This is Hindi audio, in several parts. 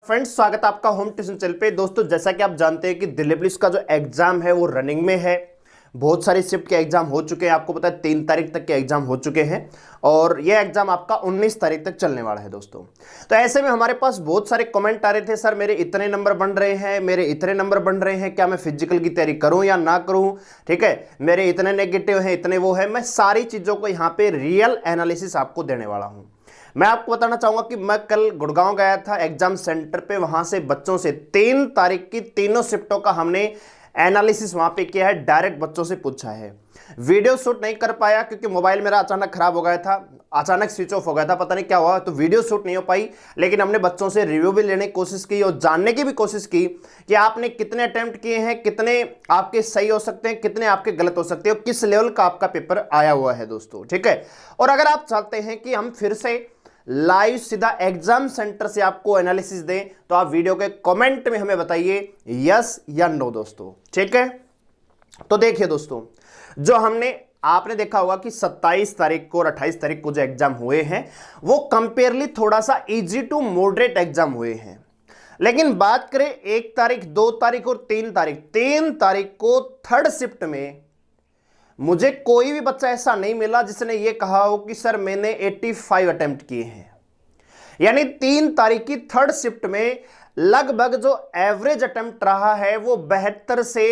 फ्रेंड्स, स्वागत है आपका होम ट्यूशन चैनल पे। दोस्तों, जैसा कि आप जानते हैं कि दिल्ली पुलिस का जो एग्जाम है वो रनिंग में है। बहुत सारी शिफ्ट के एग्जाम हो चुके हैं। आपको पता है 3 तारीख तक के एग्जाम हो चुके हैं और ये एग्जाम आपका 19 तारीख तक चलने वाला है। दोस्तों, तो ऐसे में हमारे पास बहुत सारे कमेंट आ रहे थे, सर मेरे इतने नंबर बन रहे हैं, मेरे इतने नंबर बन रहे हैं, क्या मैं फिजिकल की तैयारी करूं या ना करूं। ठीक है, मेरे इतने नेगेटिव हैं, इतने वो है। मैं सारी चीजों को यहाँ पे रियल एनालिसिस आपको देने वाला हूं। मैं आपको बताना चाहूंगा कि मैं कल गुड़गांव गया था एग्जाम सेंटर पे। वहां से बच्चों से 3 तारीख की तीनों शिफ्टों का हमने एनालिसिस वहां पे किया है। डायरेक्ट बच्चों से पूछा है। वीडियो शूट नहीं कर पाया क्योंकि मोबाइल मेरा अचानक खराब हो गया था, अचानक स्विच ऑफ हो गया था, पता नहीं क्या हुआ, तो वीडियो शूट नहीं हो पाई। लेकिन हमने बच्चों से रिव्यू भी लेने की कोशिश की और जानने की भी कोशिश की कि आपने कितने अटेम्प्ट किए हैं, कितने आपके सही हो सकते हैं, कितने आपके गलत हो सकते हैं और किस लेवल का आपका पेपर आया हुआ है। दोस्तों, ठीक है। और अगर आप चाहते हैं कि हम फिर से लाइव सीधा एग्जाम सेंटर से आपको एनालिसिस दें तो आप वीडियो के कमेंट में हमें बताइए यस या नो। दोस्तों, ठीक है। तो देखिए दोस्तों, जो आपने देखा होगा कि 27 तारीख को और 28 तारीख को जो एग्जाम हुए हैं वो कंपेयरली थोड़ा सा इजी टू मॉडरेट एग्जाम हुए हैं। लेकिन बात करें 1 तारीख, 2 तारीख और 3 तारीख को थर्ड शिफ्ट में मुझे कोई भी बच्चा ऐसा नहीं मिला जिसने ये कहा हो कि सर मैंने 85 अटेम्प्ट किए हैं। यानी 3 तारीख की थर्ड शिफ्ट में लगभग जो एवरेज अटेम्प्ट रहा है वो 72 से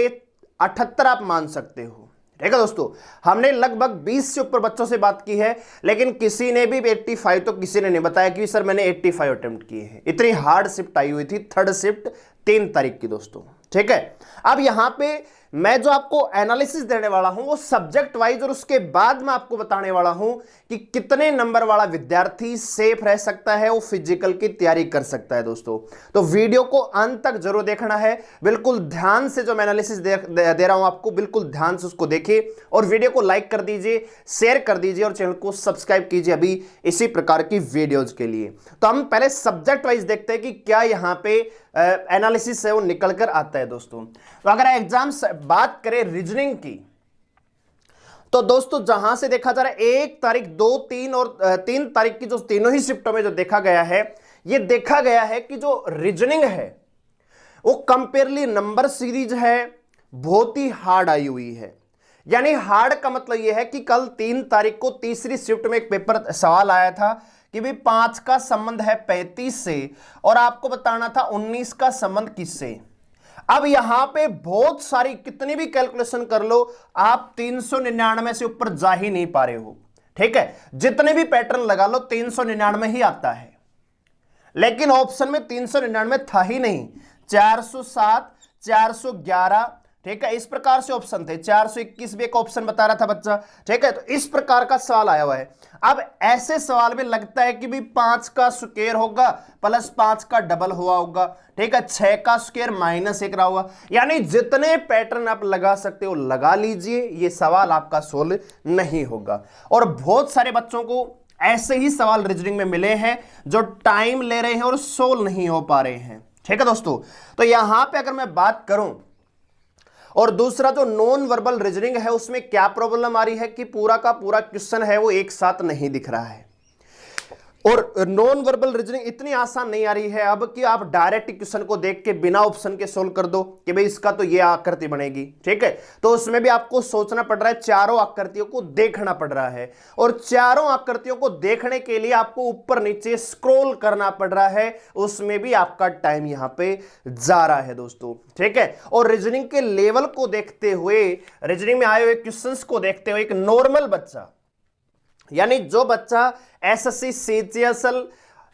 78 आप मान सकते हो। ठीक है दोस्तों, हमने लगभग 20 से ऊपर बच्चों से बात की है, लेकिन किसी ने भी 85 तो किसी ने नहीं बताया कि सर मैंने 85 अटेम्प्ट किए हैं। इतनी हार्ड शिफ्ट आई हुई थी थर्ड शिफ्ट 3 तारीख की। दोस्तों, ठीक है। अब यहां पे मैं जो आपको एनालिसिस देने वाला हूं वो सब्जेक्ट वाइज और उसके बाद मैं आपको बताने वाला हूं कि कितने नंबर वाला विद्यार्थी सेफ रह सकता है, वो फिजिकल की तैयारी कर सकता है। दोस्तों, तो वीडियो को अंत तक जरूर देखना है। बिल्कुल ध्यान से जो मैं एनालिसिस दे रहा हूं आपको, बिल्कुल ध्यान से उसको देखिए और वीडियो को लाइक कर दीजिए, शेयर कर दीजिए और चैनल को सब्सक्राइब कीजिए अभी इसी प्रकार की वीडियोज के लिए। तो हम पहले सब्जेक्ट वाइज देखते हैं कि क्या यहां पे एनालिसिस है वो निकल कर आता है। दोस्तों, तो अगर एग्जाम बात करें रीजनिंग की, तो दोस्तों जहां से देखा जा रहा है 1 तारीख, 2, 3 और 3 तारीख की जो तीनों ही शिफ्टों में जो देखा गया है, ये देखा गया है कि जो रीजनिंग है वो कंपेयरली नंबर सीरीज है, बहुत ही हार्ड आई हुई है। यानी हार्ड का मतलब यह है कि कल 3 तारीख को तीसरी शिफ्ट में एक पेपर सवाल आया था कि भाई 5 का संबंध है 35 से और आपको बताना था 19 का संबंध किससे। अब यहां पे बहुत सारी कितनी भी कैलकुलेशन कर लो, आप 399 से ऊपर जा ही नहीं पा रहे हो। ठीक है, जितने भी पैटर्न लगा लो 399 ही आता है, लेकिन ऑप्शन में 399 था ही नहीं। 407, 411, ठीक है, इस प्रकार से ऑप्शन थे। 421 भी एक ऑप्शन बता रहा था बच्चा। ठीक है, तो इस प्रकार का सवाल आया हुआ है। अब ऐसे सवाल में लगता है कि भी 5 का स्क्वायर होगा प्लस 5 का डबल हुआ होगा। ठीक है, 6 का स्क्वायर -1 रहा होगा। यानी जितने पैटर्न आप लगा सकते हो लगा लीजिए, ये सवाल आपका सोल्व नहीं होगा। और बहुत सारे बच्चों को ऐसे ही सवाल रीजनिंग में मिले हैं जो टाइम ले रहे हैं और सोल्व नहीं हो पा रहे हैं। ठीक है दोस्तों, तो यहां पे अगर मैं बात करूं, और दूसरा जो नॉन वर्बल रीजनिंग है उसमें क्या प्रॉब्लम आ रही है कि पूरा का पूरा क्वेश्चन है वो एक साथ नहीं दिख रहा है। और नॉन वर्बल रीजनिंग इतनी आसान नहीं आ रही है अब कि आप डायरेक्ट क्वेश्चन को देख के बिना ऑप्शन के सोल्व कर दो कि भाई इसका तो ये आकृति बनेगी। ठीक है, तो उसमें भी आपको सोचना पड़ रहा है, चारों आकृतियों को देखना पड़ रहा है और चारों आकृतियों को देखने के लिए आपको ऊपर नीचे स्क्रॉल करना पड़ रहा है, उसमें भी आपका टाइम यहां पे जा रहा है। दोस्तों, ठीक है, और रीजनिंग के लेवल को देखते हुए, रीजनिंग में आए हुए क्वेश्चंस को देखते हुए एक नॉर्मल बच्चा, यानी जो बच्चा एसएससी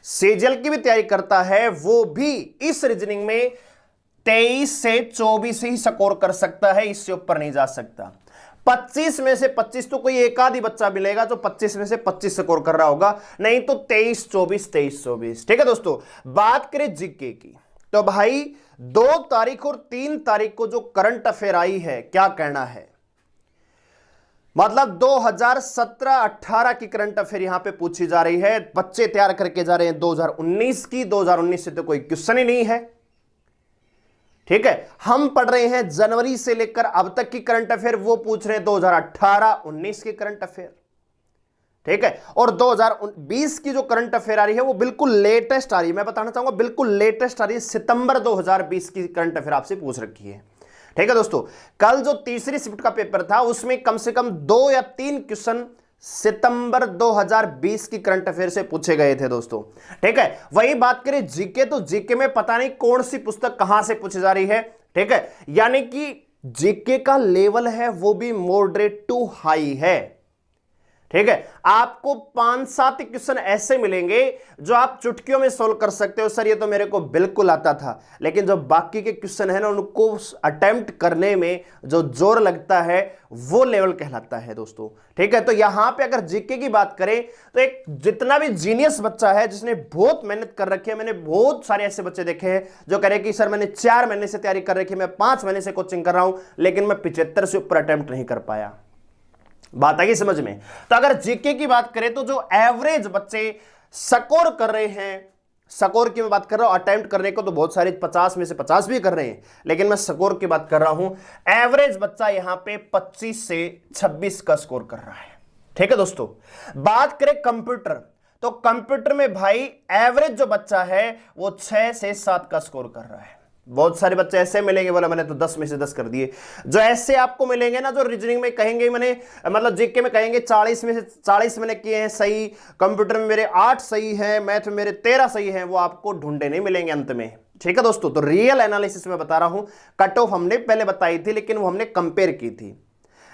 सीजीएल की भी तैयारी करता है, वो भी इस रीजनिंग में 23 से 24 ही स्कोर कर सकता है, इससे ऊपर नहीं जा सकता। 25 में से 25 तो कोई एक आध ही बच्चा मिलेगा जो 25 में से 25 स्कोर कर रहा होगा, नहीं तो 23 24 23 24। ठीक है दोस्तों, बात करें जीके की, तो भाई 2 तारीख और 3 तारीख को जो करंट अफेयर आई है, क्या कहना है। मतलब 2017-18 की करंट अफेयर यहां पे पूछी जा रही है, बच्चे तैयार करके जा रहे हैं 2019 की। 2019 से तो कोई क्वेश्चन ही नहीं है। ठीक है, हम पढ़ रहे हैं जनवरी से लेकर अब तक की करंट अफेयर, वो पूछ रहे हैं 2018-19 की करंट अफेयर। ठीक है। और 2020 की जो करंट अफेयर आ रही है वो बिल्कुल लेटेस्ट आ रही है, मैं बताना चाहूंगा बिल्कुल लेटेस्ट आ रही है, सितंबर 2020 की करंट अफेयर आपसे पूछ रखी है। ठीक है दोस्तों, कल जो तीसरी शिफ्ट का पेपर था उसमें कम से कम 2 या 3 क्वेश्चन सितंबर 2020 की करंट अफेयर से पूछे गए थे दोस्तों। ठीक है, वही बात करें जीके, तो जीके में पता नहीं कौन सी पुस्तक कहां से पूछी जा रही है। ठीक है, यानी कि जीके का लेवल है वो भी मॉडरेट टू हाई है। ठीक है, आपको 5-7 क्वेश्चन ऐसे मिलेंगे जो आप चुटकियों में सोल्व कर सकते हो। सर ये तो मेरे को बिल्कुल आता था, लेकिन जो बाकी के क्वेश्चन है ना उनको अटेम्प्ट करने में जो जोर लगता है वो लेवल कहलाता है दोस्तों। ठीक है, तो यहां पे अगर जीके की बात करें तो एक जितना भी जीनियस बच्चा है जिसने बहुत मेहनत कर रखी है, मैंने बहुत सारे ऐसे बच्चे देखे हैं जो कह रहे हैं कि सर मैंने 4 महीने से तैयारी कर रखी है, मैं 5 महीने से कोचिंग कर रहा हूं, लेकिन मैं 75 से ऊपर अटेम्प्ट नहीं कर पाया। बात आई समझ में? तो अगर जीके की बात करें तो जो एवरेज बच्चे स्कोर कर रहे हैं, स्कोर की मैं बात कर रहा हूं, अटेम्प्ट करने को तो बहुत सारे 50 में से 50 भी कर रहे हैं, लेकिन मैं स्कोर की बात कर रहा हूं। एवरेज बच्चा यहां पे 25 से 26 का स्कोर कर रहा है। ठीक है दोस्तों, बात करें कंप्यूटर, तो कंप्यूटर में भाई एवरेज जो बच्चा है वो 6 से 7 का स्कोर कर रहा है। बहुत सारे बच्चे ऐसे मिलेंगे, बोला मैंने तो 10 में से 10 कर दिए। जो ऐसे आपको मिलेंगे ना, जो रीजनिंग में कहेंगे मैंने, मतलब जीके में कहेंगे 40 में से 40 मैंने किए हैं सही, कंप्यूटर में मेरे 8 सही है, मैथ में मेरे 13 सही है, वो आपको ढूंढे नहीं मिलेंगे अंत में। ठीक है दोस्तों, तो रियल एनालिसिस में बता रहा हूं, कट ऑफ हमने पहले बताई थी लेकिन वो हमने कंपेयर की थी,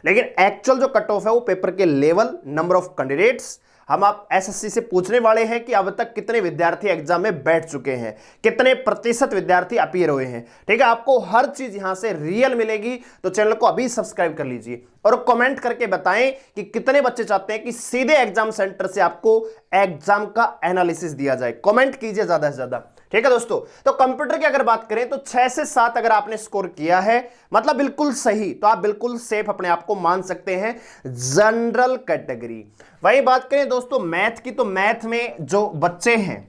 लेकिन एक्चुअल जो कट ऑफ है वो पेपर के लेवल, नंबर ऑफ कैंडिडेट्स, हम आप एसएससी से पूछने वाले हैं कि अब तक कितने विद्यार्थी एग्जाम में बैठ चुके हैं, कितने प्रतिशत विद्यार्थी अपीयर हुए हैं। ठीक है, आपको हर चीज यहां से रियल मिलेगी, तो चैनल को अभी सब्सक्राइब कर लीजिए और कमेंट करके बताएं कि कितने बच्चे चाहते हैं कि सीधे एग्जाम सेंटर से आपको एग्जाम का एनालिसिस दिया जाए। कमेंट कीजिए ज्यादा से ज्यादा। ठीक है दोस्तों, तो कंप्यूटर की अगर बात करें तो 6 से 7 अगर आपने स्कोर किया है, मतलब बिल्कुल सही, तो आप बिल्कुल सेफ अपने आप को मान सकते हैं जनरल कैटेगरी। वही बात करें दोस्तों मैथ की, तो मैथ में जो बच्चे हैं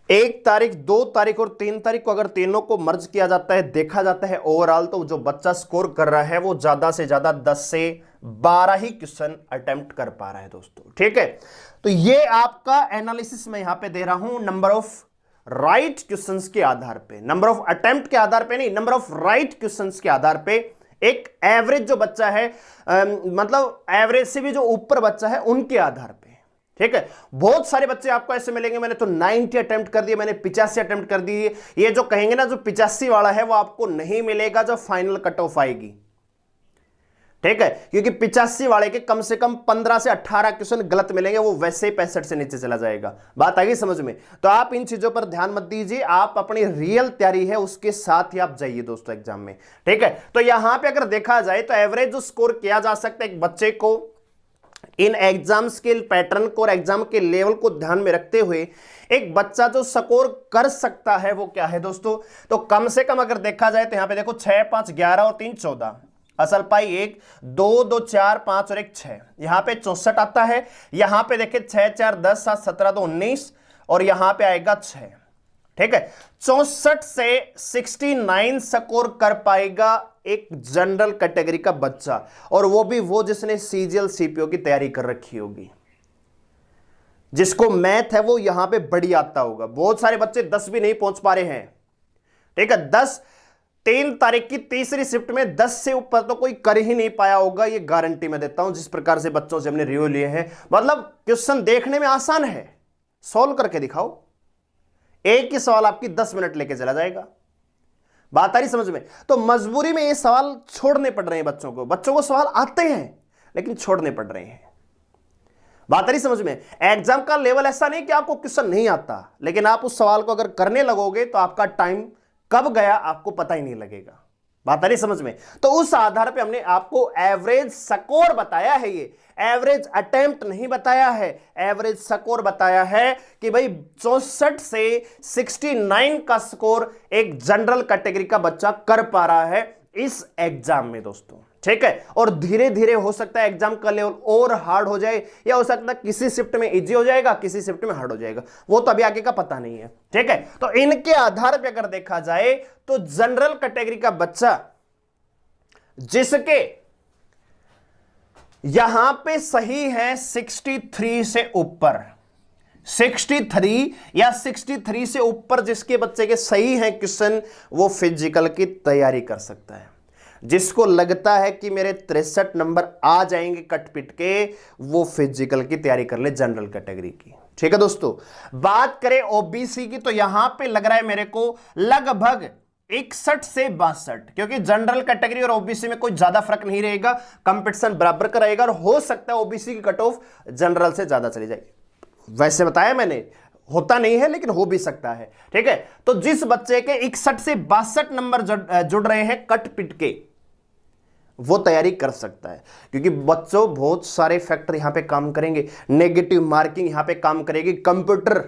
1 तारीख, 2 तारीख और 3 तारीख को अगर तीनों को मर्ज किया जाता है, देखा जाता है ओवरऑल, तो जो बच्चा स्कोर कर रहा है वो ज्यादा से ज्यादा 10 से 12 ही क्वेश्चन अटेम्प्ट कर पा रहा है दोस्तों। ठीक है, तो ये आपका एनालिसिस मैं यहां पे दे रहा हूं नंबर ऑफ राइट क्वेश्चंस के आधार पे, नंबर ऑफ अटेम्प्ट के आधार पे नहीं, नंबर ऑफ राइट क्वेश्चंस के आधार पे। एक एवरेज जो बच्चा है, मतलब एवरेज से भी जो ऊपर बच्चा है उनके आधार पे। ठीक है, बहुत सारे बच्चे आपको ऐसे मिलेंगे मैंने तो 90 अटेम्प्ट कर दिए, मैंने 85 अटेम्प्ट कर दिए। ये जो कहेंगे ना जो 85 वाला है वो आपको नहीं मिलेगा जो फाइनल कट ऑफ आएगी। ठीक है, क्योंकि 85 वाले के कम से कम 15 से 18 क्वेश्चन गलत मिलेंगे, वो वैसे ही 65 से नीचे चला जाएगा। बात आ गई समझ में? तो आप इन चीजों पर ध्यान मत दीजिए, आप अपनी रियल तैयारी है उसके साथ ही आप जाइए दोस्तों एग्जाम में। ठीक है, तो यहां पे अगर देखा जाए तो एवरेज जो स्कोर किया जा सकता है एक बच्चे को, इन एग्जाम्स के पैटर्न को और एग्जाम के लेवल को ध्यान में रखते हुए एक बच्चा जो स्कोर कर सकता है वो क्या है दोस्तों, तो कम से कम अगर देखा जाए तो यहां पे देखो 6, 5, 11 और 3, 14, असल पाई 1, 2, 2, 4, 5 और 1, 6, यहां पे 64 आता है। यहां पे देखे 6, 4, 10, 7, 17, 2, 19 और यहां पे आएगा 6। ठीक है, 64 से 69 स्कोर कर पाएगा एक जनरल कैटेगरी का बच्चा, और वो भी वो जिसने सीजीएल सीपीओ की तैयारी कर रखी होगी, जिसको मैथ है वो यहां पे बड़ी आता होगा। बहुत सारे बच्चे 10 भी नहीं पहुंच पा रहे हैं। ठीक है, 3 तारीख की तीसरी शिफ्ट में 10 से ऊपर तो कोई कर ही नहीं पाया होगा, ये गारंटी मैं देता हूं। जिस प्रकार से बच्चों से हमने रिव्यू लिए हैं, मतलब क्वेश्चन देखने में आसान है, सॉल्व करके दिखाओ, एक ही सवाल आपकी 10 मिनट लेके चला जाएगा। बात आ रही समझ में? तो मजबूरी में ये सवाल छोड़ने पड़ रहे हैं बच्चों को सवाल आते हैं लेकिन छोड़ने पड़ रहे हैं। बात आ रही समझ में? एग्जाम का लेवल ऐसा नहीं कि आपको क्वेश्चन नहीं आता, लेकिन आप उस सवाल को अगर करने लगोगे तो आपका टाइम कब गया आपको पता ही नहीं लगेगा। बात आ रही समझ में? तो उस आधार पे हमने आपको एवरेज स्कोर बताया है, ये एवरेज अटेम्प्ट नहीं बताया है, एवरेज स्कोर बताया है कि भाई 64 से 69 का स्कोर एक जनरल कैटेगरी का बच्चा कर पा रहा है इस एग्जाम में दोस्तों। ठीक है, और धीरे धीरे हो सकता है एग्जाम का लेवल और हार्ड हो जाए, या हो सकता है किसी शिफ्ट में इजी हो जाएगा, किसी शिफ्ट में हार्ड हो जाएगा, वो तो अभी आगे का पता नहीं है। ठीक है, तो इनके आधार पर अगर देखा जाए तो जनरल कैटेगरी का बच्चा जिसके यहां पे सही है 63 से ऊपर, 63 या 63 से ऊपर जिसके बच्चे के सही है क्वेश्चन, वो फिजिकल की तैयारी कर सकता है। जिसको लगता है कि मेरे 63 नंबर आ जाएंगे कट पिट के, वो फिजिकल की तैयारी कर ले जनरल कैटेगरी की। ठीक है दोस्तों, बात करें ओबीसी की तो यहां पे लग रहा है मेरे को लगभग 61 से 62, क्योंकि जनरल कैटेगरी और ओबीसी में कोई ज्यादा फर्क नहीं रहेगा, कंपटीशन बराबर का रहेगा और हो सकता है ओबीसी की कट ऑफ जनरल से ज्यादा चली जाएगी। वैसे बताया मैंने, होता नहीं है लेकिन हो भी सकता है। ठीक है, तो जिस बच्चे के 61 से 62 नंबर जुड़ रहे हैं कट पिट के, वो तैयारी कर सकता है, क्योंकि बच्चों बहुत सारे फैक्टर यहां पे काम करेंगे। नेगेटिव मार्किंग यहां पे काम करेगी, कंप्यूटर,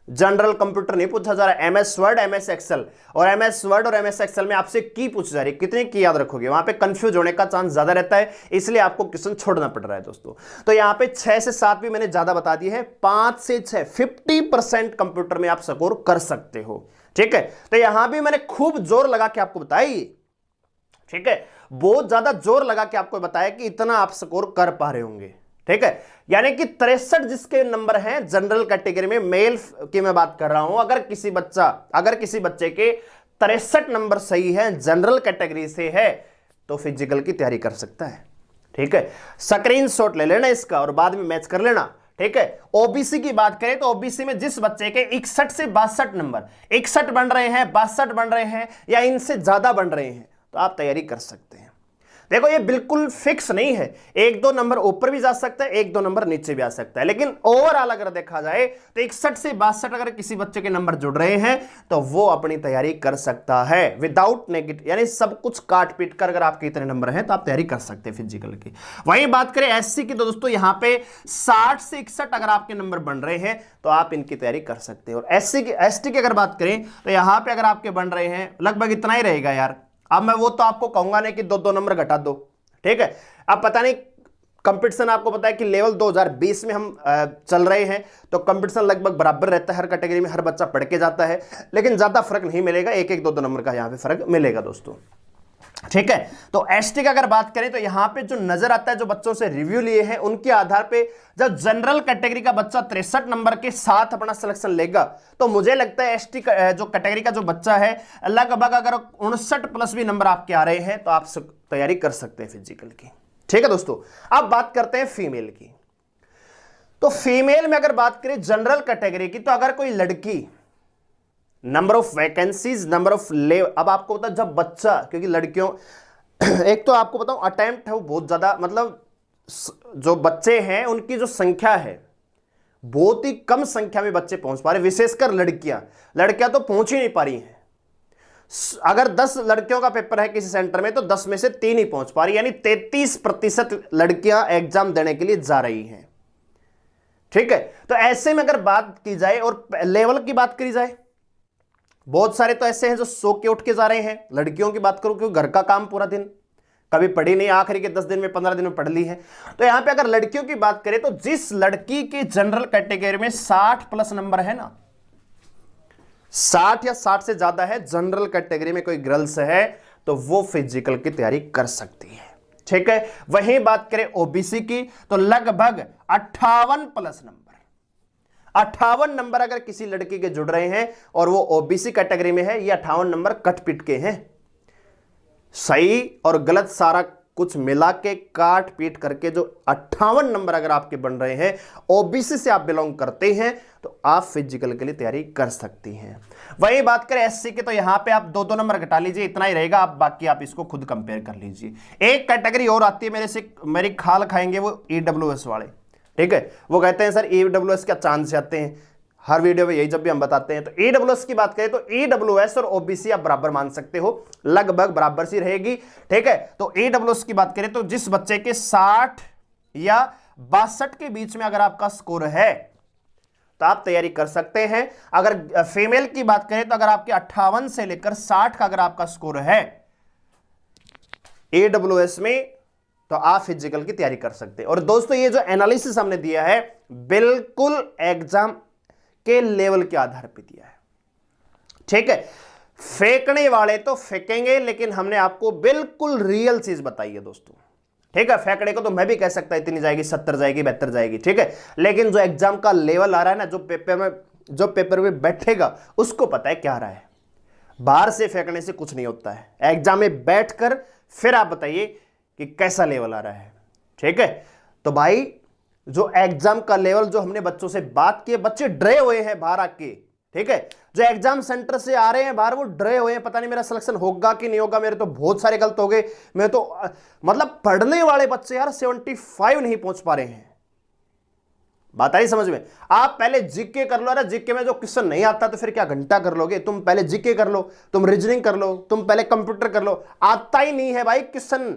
जनरल कंप्यूटर नहीं पूछा जा रहा है, एमएस वर्ड एमएस एक्सेल, और एमएस वर्ड और एमएस एक्सेल में आपसे की पूछी जा रही है, कितने की याद रखोगे, वहां पे कंफ्यूज होने का चांस ज्यादा रहता है, इसलिए आपको क्वेश्चन छोड़ना पड़ रहा है दोस्तों। तो यहां पे 6 से 7 भी मैंने ज्यादा बता दिए हैं, 5 से 6 50% कंप्यूटर में आप स्कोर कर सकते हो। ठीक है, तो यहां भी मैंने खूब जोर लगा के आपको बताई, ठीक है, बहुत ज्यादा जोर लगा के आपको बताया कि इतना आप स्कोर कर पा रहे होंगे। ठीक है, यानी कि 63 जिसके नंबर हैं जनरल कैटेगरी में, मेल की मैं बात कर रहा हूं, अगर किसी बच्चे के 63 नंबर सही है जनरल कैटेगरी से है, तो फिजिकल की तैयारी कर सकता है। ठीक है, स्क्रीनशॉट ले लेना इसका और बाद में मैच कर लेना। ठीक है, ओबीसी की बात करें तो ओबीसी में जिस बच्चे के 61 से 62 नंबर, 61 बन रहे हैं, 62 बन रहे हैं या इनसे ज्यादा बन रहे हैं, तो आप तैयारी कर सकते हैं। देखो ये बिल्कुल फिक्स नहीं है, 1-2 नंबर ऊपर भी जा सकता है, 1-2 नंबर नीचे भी आ सकता है, लेकिन ओवरऑल अगर देखा जाए तो 61 से 62 अगर किसी बच्चे के नंबर जुड़ रहे हैं तो वो अपनी तैयारी कर सकता है विदाउट नेगेटिव, यानी सब कुछ काट पीट कर अगर आपके इतने नंबर हैं तो आप तैयारी कर सकते हैं फिजिकल की। वहीं बात करें एससी की तो दोस्तों यहां पे 60 से 61 अगर आपके नंबर बन रहे हैं तो आप इनकी तैयारी कर सकते हैं। और एसटी की अगर बात करें तो यहां पर अगर आपके बन रहे हैं लगभग इतना ही रहेगा यार, अब मैं वो तो आपको कहूंगा नहीं कि 2-2 नंबर घटा दो। ठीक है, अब पता नहीं कंपटीशन, आपको पता है कि लेवल 2020 में हम चल रहे हैं, तो कंपटीशन लगभग बराबर रहता है, हर कैटेगरी में हर बच्चा पढ़ के जाता है, लेकिन ज्यादा फर्क नहीं मिलेगा, 1-1, 2-2 नंबर का यहां पे फर्क मिलेगा दोस्तों। ठीक है, तो एसटी का अगर बात करें तो यहां पे जो नजर आता है, जो बच्चों से रिव्यू लिए हैं उनके आधार पे, जब जनरल कैटेगरी का बच्चा 63 नंबर के साथ अपना सिलेक्शन लेगा, तो मुझे लगता है एसटी जो कैटेगरी का जो बच्चा है लगभग अगर 59 प्लस भी नंबर आपके आ रहे हैं तो आप तैयारी कर सकते हैं फिजिकल की। ठीक है दोस्तों, अब बात करते हैं फीमेल की। तो फीमेल में अगर बात करें जनरल कैटेगरी की, तो अगर कोई लड़की, number of vacancies, number of अब आपको पता जब बच्चा, क्योंकि लड़कियों एक तो आपको बताऊं अटेम्प्ट है वो बहुत ज्यादा, मतलब जो बच्चे हैं उनकी जो संख्या है बहुत ही कम संख्या में बच्चे पहुंच पा रहे, विशेषकर लड़कियां तो पहुंच ही नहीं पा रही हैं। अगर 10 लड़कियों का पेपर है किसी सेंटर में तो 10 में से 3 ही पहुंच पा रही, यानी 33% लड़कियां एग्जाम देने के लिए जा रही हैं। ठीक है, तो ऐसे में अगर बात की जाए और लेवल की बात करी जाए, बहुत सारे तो ऐसे हैं जो सो के उठ के जा रहे हैं। लड़कियों की बात करूं, क्योंकि घर का काम पूरा दिन कभी पढ़ी नहीं, आखिरी के 10 दिन में 15 दिन में पढ़ ली है। तो यहां पे अगर लड़कियों की बात करें तो जिस लड़की के जनरल कैटेगरी में 60 प्लस नंबर है ना, 60 या 60 से ज्यादा है, जनरल कैटेगरी में कोई गर्ल्स है, तो वो फिजिकल की तैयारी कर सकती है। ठीक है, वहीं बात करें ओबीसी की तो लगभग 58 प्लस नंबर, 58 नंबर अगर किसी लड़की के जुड़ रहे हैं और वो ओबीसी कैटेगरी में है, ये 58 नंबर कट पिट के हैं, सही और गलत सारा कुछ मिला के काट पीट करके जो 58 नंबर अगर आपके बन रहे हैं, ओबीसी से आप बिलोंग करते हैं, तो आप फिजिकल के लिए तैयारी कर सकती हैं। वही बात करें एससी के तो यहां पे आप 2-2 नंबर घटा लीजिए, इतना ही रहेगा, आप बाकी आप इसको खुद कंपेयर कर लीजिए। एक कैटेगरी और आती है मेरी खाल खाएंगे वो ईडब्ल्यूएस वाले। ठीक है, वो कहते हैं सर ईडब्ल्यूएस क्या चांद से आते हैं, हर वीडियो में यही जब भी हम बताते हैं। तो ईडब्ल्यूएस की बात करें तो ईडब्ल्यूएस और ओबीसी आप बराबर मान सकते हो, लगभग बराबर सी रहेगी। ठीक है, तो ईडब्ल्यूएस की बात करें तो जिस बच्चे के 60 या 62 के बीच में अगर आपका स्कोर है तो आप तैयारी कर सकते हैं। अगर फीमेल की बात करें तो अगर आपके 58 से लेकर 60 का अगर आपका स्कोर है ईडब्ल्यूएस में, तो आप फिजिकल की तैयारी कर सकते हैं। और दोस्तों ये जो एनालिसिस हमने दिया है बिल्कुल एग्जाम के लेवल के आधार पर दिया है। ठीक है, फेंकने वाले तो फेंकेंगे, लेकिन हमने आपको बिल्कुल रियल चीज बताई है दोस्तों। ठीक है, फेंकने को तो मैं भी कह सकता इतनी जाएगी, 70 जाएगी, 72 जाएगी, ठीक है, लेकिन जो एग्जाम का लेवल आ रहा है ना, जो पेपर में बैठेगा उसको पता है क्या आ रहा है। बाहर से फेंकने से कुछ नहीं होता है, एग्जाम में बैठकर फिर आप बताइए कि कैसा लेवल आ रहा है। ठीक है, तो भाई जो एग्जाम का लेवल, जो हमने बच्चों से बात की, बच्चे डरे हुए हैं बाहर आके। ठीक है, जो एग्जाम सेंटर से आ रहे हैं बाहर, वो डरे हुए हैं, पता नहीं मेरा सिलेक्शन होगा कि नहीं होगा, मेरे तो बहुत सारे गलत हो गए, मैं तो मतलब पढ़ने वाले बच्चे यार 75 नहीं पहुंच पा रहे हैं। बात आई समझ में? आप पहले जीके कर लो। अरे जीके में जो क्वेश्चन नहीं आता तो फिर क्या घंटा कर लोगे? तुम पहले जीके कर लो, तुम रीजनिंग कर लो, तुम पहले कंप्यूटर कर लो। आता ही नहीं है भाई क्वेश्चन,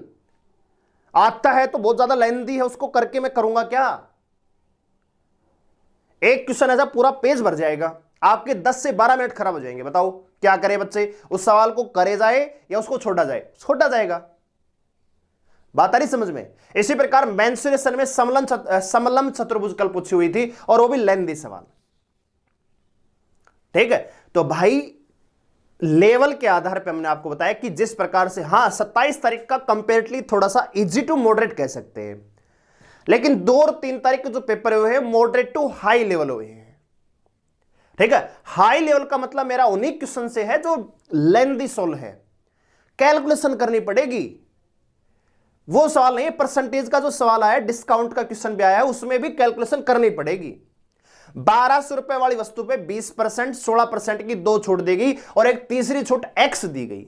आता है तो बहुत ज्यादा लेंथी है, उसको करके मैं करूंगा क्या? एक क्वेश्चन ऐसा पूरा पेज भर जाएगा, आपके 10 से 12 मिनट खराब हो जाएंगे। बताओ क्या करे बच्चे? उस सवाल को करे जाए या उसको छोड़ा जाए? छोड़ा जाएगा। बात आ रही समझ में? इसी प्रकार मेंसुरेशन में समलंब चतुर्भुज कल पूछी हुई थी, और वो भी लेंथी सवाल। ठीक है, तो भाई लेवल के आधार पर हमने आपको बताया कि जिस प्रकार से, हाँ 27 तारीख का कंपेरेटली थोड़ा सा इजी टू मॉडरेट कह सकते हैं, लेकिन 2 और 3 तारीख के जो पेपर हुए हैं मॉडरेट टू हाई लेवल हुए हैं। ठीक है, हाई लेवल का मतलब मेरा उन्हीं क्वेश्चन से है जो लेंथी सोल्व है, कैलकुलेशन करनी पड़ेगी। वो सवाल नहीं, परसेंटेज का जो सवाल आया, डिस्काउंट का क्वेश्चन भी आया है, उसमें भी कैलकुलेशन करनी पड़ेगी। 1200 रुपए वाली वस्तु पे 20%, 16% की 2 छूट देगी और एक तीसरी छूट एक्स दी गई।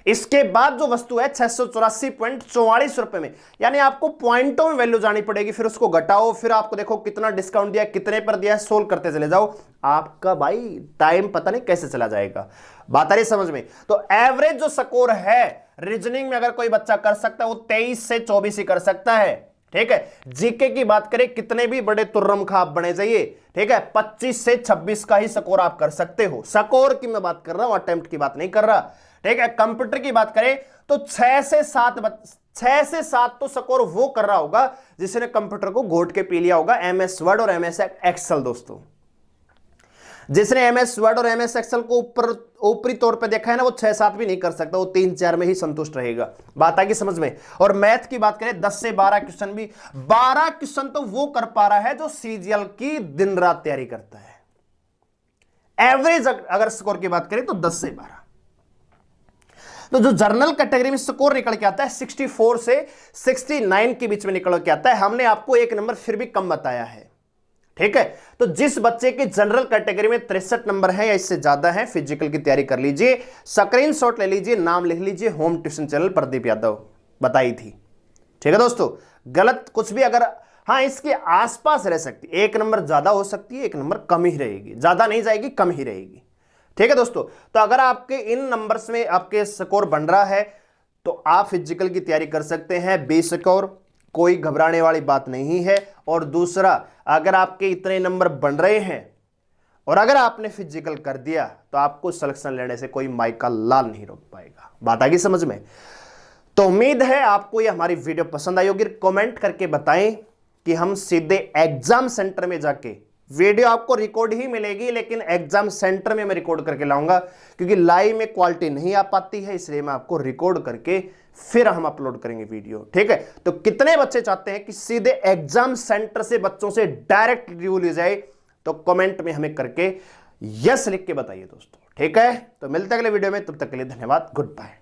इसके बाद जो वस्तु है 684.44 रुपए में, यानी आपको पॉइंटों में वैल्यू जानी पड़ेगी, फिर उसको घटाओ, फिर आपको देखो कितना डिस्काउंट दिया, कितने पर दिया, सोल्व करते चले जाओ। आपका भाई टाइम पता नहीं कैसे चला जाएगा। बात आ रही समझ में? तो एवरेज जो स्कोर है रीजनिंग में अगर कोई बच्चा कर सकता है वो 23 से 24 ही कर सकता है। ठीक है, जीके की बात करें, कितने भी बड़े तुर्रम खाब बने जाइए, ठीक है, 25 से 26 का ही स्कोर आप कर सकते हो। स्कोर की मैं बात कर रहा हूं, अटेम्प्ट की बात नहीं कर रहा। ठीक है, कंप्यूटर की बात करें तो 6 से 7 तो स्कोर वो कर रहा होगा जिसने कंप्यूटर को घोट के पी लिया होगा, एमएस वर्ड और एमएस एक्सेल। दोस्तों, जिसने एमएस वर्ड और एमएस एक्सेल को ऊपरी तौर पे देखा है ना, वो 6-7 भी नहीं कर सकता, वो 3-4 में ही संतुष्ट रहेगा। बात आएगी समझ में? और मैथ की बात करें 10 से 12 क्वेश्चन भी, 12 क्वेश्चन तो वो कर पा रहा है जो सीजीएल की दिन रात तैयारी करता है। एवरेज अगर स्कोर की बात करें तो 10 से 12। तो जो जर्नल कैटेगरी में स्कोर निकल के आता है 64 से 69 के बीच में निकल के आता है। हमने आपको 1 नंबर फिर भी कम बताया है। ठीक है, तो जिस बच्चे के जनरल कैटेगरी में 63 नंबर है या इससे ज्यादा है, फिजिकल की तैयारी कर लीजिए, स्क्रीनशॉट ले लीजिए, नाम लिख लीजिए, home tuition channel Pradeep Yadav बताई थी। ठीक है दोस्तों, गलत कुछ भी अगर, हाँ इसके आसपास रह सकती, 1 नंबर ज्यादा हो सकती है, 1 नंबर कम ही रहेगी, ज्यादा नहीं जाएगी, कम ही रहेगी। ठीक है दोस्तों, तो अगर आपके इन नंबर्स में आपके स्कोर बन रहा है तो आप फिजिकल की तैयारी कर सकते हैं, 20 स्कोर, कोई घबराने वाली बात नहीं है। और दूसरा, अगर आपके इतने नंबर बन रहे हैं और अगर आपने फिजिकल कर दिया तो आपको सिलेक्शन लेने से कोई माई का लाल नहीं रोक पाएगा। बात आ गई समझ में? तो उम्मीद है आपको ये हमारी वीडियो पसंद आई होगी। कमेंट करके बताएं कि हम सीधे एग्जाम सेंटर में जाके, वीडियो आपको रिकॉर्ड ही मिलेगी लेकिन एग्जाम सेंटर में मैं रिकॉर्ड करके लाऊंगा, क्योंकि लाइव में क्वालिटी नहीं आ पाती है, इसलिए मैं आपको रिकॉर्ड करके फिर हम अपलोड करेंगे वीडियो। ठीक है, तो कितने बच्चे चाहते हैं कि सीधे एग्जाम सेंटर से बच्चों से डायरेक्ट रिव्यू ली जाए, तो कमेंट में हमें करके यस लिख के बताइए दोस्तों। ठीक है, तो मिलते हैं अगले वीडियो में, तब तक के लिए धन्यवाद, गुड बाय।